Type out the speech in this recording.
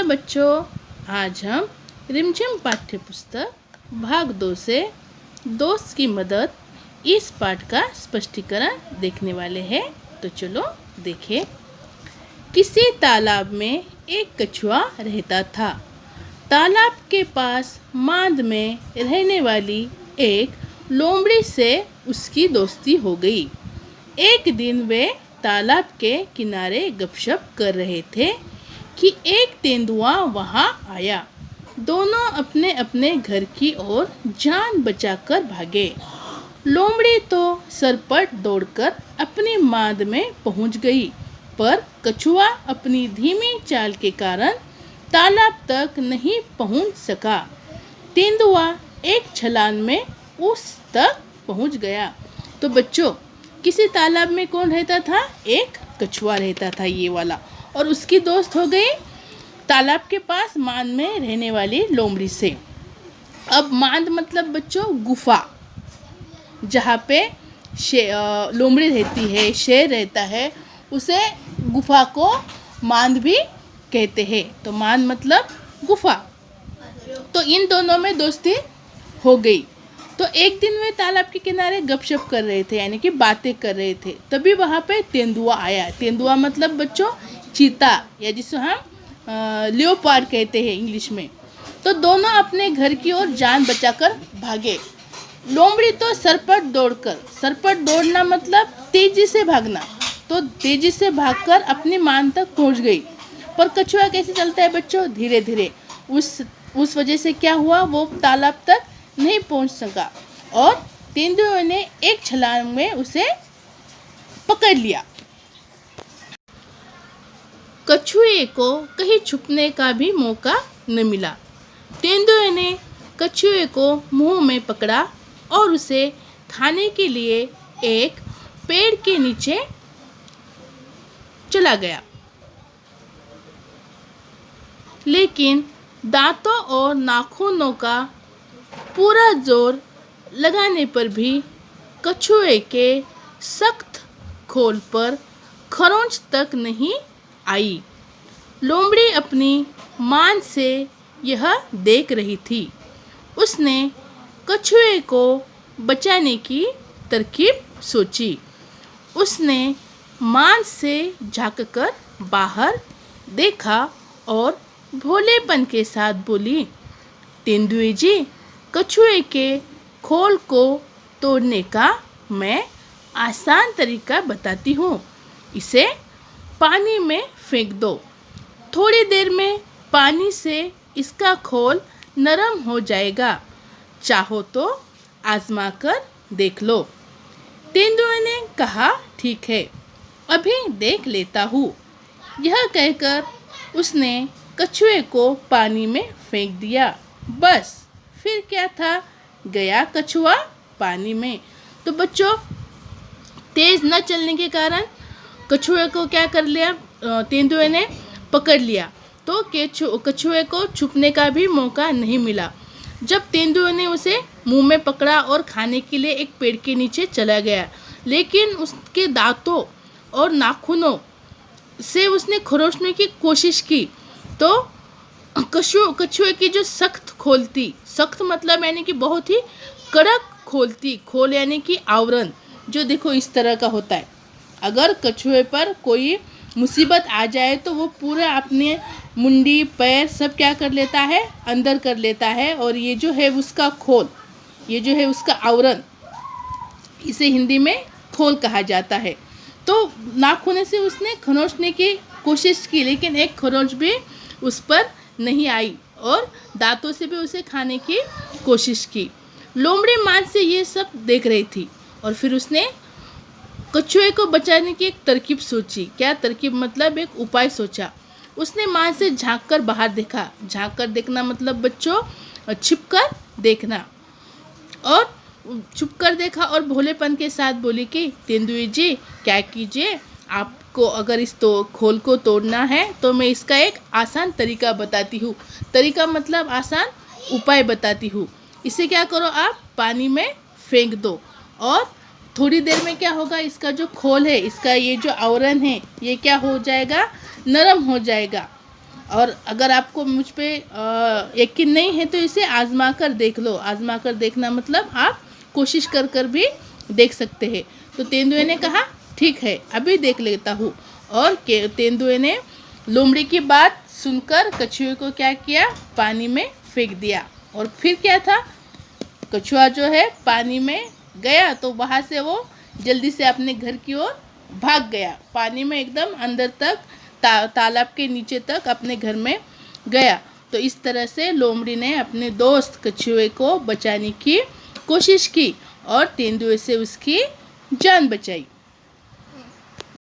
चलो बच्चों, आज हम रिमझिम पाठ्य पुस्तक भाग 2 से दोस्त की मदद इस पाठ का स्पष्टीकरण देखने वाले हैं। तो चलो देखें। किसी तालाब में एक कछुआ रहता था। तालाब के पास मांद में रहने वाली एक लोमड़ी से उसकी दोस्ती हो गई। एक दिन वे तालाब के किनारे गपशप कर रहे थे कि एक तेंदुआ वहां आया। दोनों अपने अपने घर की ओर जान बचाकर भागे। लोमड़ी तो सरपट दौड़कर अपनी मांद में पहुंच गई, पर कछुआ अपनी धीमी चाल के कारण तालाब तक नहीं पहुंच सका। तेंदुआ एक छलांग में उस तक पहुंच गया। तो बच्चों, किसी तालाब में कौन रहता था? एक कछुआ रहता था, ये वाला, और उसकी दोस्त हो गई तालाब के पास मांद में रहने वाली लोमड़ी से। अब मांद मतलब बच्चों गुफा, जहाँ पे लोमड़ी रहती है, शेर रहता है, उसे गुफा को मांद भी कहते हैं। तो मांद मतलब गुफा। तो इन दोनों में दोस्ती हो गई। तो एक दिन वे तालाब के किनारे गपशप कर रहे थे, यानी कि बातें कर रहे थे। तभी वहाँ पे तेंदुआ आया। तेंदुआ मतलब बच्चों चीता, या जिसे हम लियोपार्ड कहते हैं इंग्लिश में। तो दोनों अपने घर की ओर जान बचाकर भागे। लोमड़ी तो सरपट दौड़ना मतलब तेजी से भागना। तो तेजी से भागकर अपनी मांद तक पहुँच गई। पर कछुआ कैसे चलता है बच्चों? धीरे धीरे। उस वजह से क्या हुआ, वो तालाब तक नहीं पहुंच सका और तेंदुए ने एक छलांग में उसे पकड़ लिया। कछुए को कहीं छुपने का भी मौका न मिला। तेंदुए ने कछुए को मुंह में पकड़ा और उसे खाने के लिए एक पेड़ के नीचे चला गया। लेकिन दांतों और नाखूनों का पूरा जोर लगाने पर भी कछुए के सख्त खोल पर खरोंच तक नहीं आई। लोमड़ी अपनी मांद से यह देख रही थी। उसने कछुए को बचाने की तरकीब सोची। उसने मांद से झांककर बाहर देखा और भोलेपन के साथ बोली, तेंदुए जी, कछुए के खोल को तोड़ने का मैं आसान तरीका बताती हूँ। इसे पानी में फेंक दो। थोड़ी देर में पानी से इसका खोल नरम हो जाएगा। चाहो तो आजमा कर देख लो। तेंदुए ने कहा, ठीक है, अभी देख लेता हूँ। यह कहकर उसने कछुए को पानी में फेंक दिया। बस, फिर क्या था, गया कछुआ पानी में। तो बच्चों, तेज न चलने के कारण कछुए को क्या कर लिया, तेंदुए ने पकड़ लिया। तो कछुए को छुपने का भी मौका नहीं मिला। जब तेंदुए ने उसे मुंह में पकड़ा और खाने के लिए एक पेड़ के नीचे चला गया, लेकिन उसके दांतों और नाखूनों से उसने खरोंचने की कोशिश की। तो कछुए की जो सख्त खोल थी, सख्त मतलब यानी कि बहुत ही कड़क खोल थी, खोल यानी कि आवरण, जो देखो इस तरह का होता है। अगर कछुए पर कोई मुसीबत आ जाए तो वो पूरा अपने मुंडी पैर सब क्या कर लेता है, अंदर कर लेता है। और ये जो है उसका खोल, ये जो है उसका आवरण, इसे हिंदी में खोल कहा जाता है। तो नाखून से उसने खरोंचने की कोशिश की, लेकिन एक खरोंच भी उस पर नहीं आई और दांतों से भी उसे खाने की कोशिश की। लोमड़ी मांद से ये सब देख रही थी और फिर उसने कछुए को बचाने की एक तरकीब सोची। क्या तरकीब मतलब एक उपाय सोचा। उसने मांद से झांककर बाहर देखा। झांककर देखना मतलब बच्चों छिपकर देखना। और छुपकर देखा और भोलेपन के साथ बोली कि तेंदुए जी, क्या कीजिए, आपको अगर इस खोल को तोड़ना है तो मैं इसका एक आसान तरीका बताती हूँ। तरीका मतलब आसान उपाय बताती हूँ। इसे क्या करो, आप पानी में फेंक दो और थोड़ी देर में क्या होगा, इसका जो खोल है, इसका ये जो आवरण है, ये क्या हो जाएगा, नरम हो जाएगा। और अगर आपको मुझ पे यकीन नहीं है तो इसे आजमा कर देख लो। आजमा कर देखना मतलब आप कोशिश कर कर भी देख सकते हैं। तो तेंदुए ने कहा ठीक है, अभी देख लेता हूँ। और तेंदुए ने लोमड़ी की बात सुनकर कछुए को क्या किया, पानी में फेंक दिया। और फिर क्या था, कछुआ जो है पानी में गया तो वहाँ से वो जल्दी से अपने घर की ओर भाग गया। पानी में एकदम अंदर तक तालाब के नीचे तक अपने घर में गया। तो इस तरह से लोमड़ी ने अपने दोस्त कछुए को बचाने की कोशिश की और तेंदुए से उसकी जान बचाई।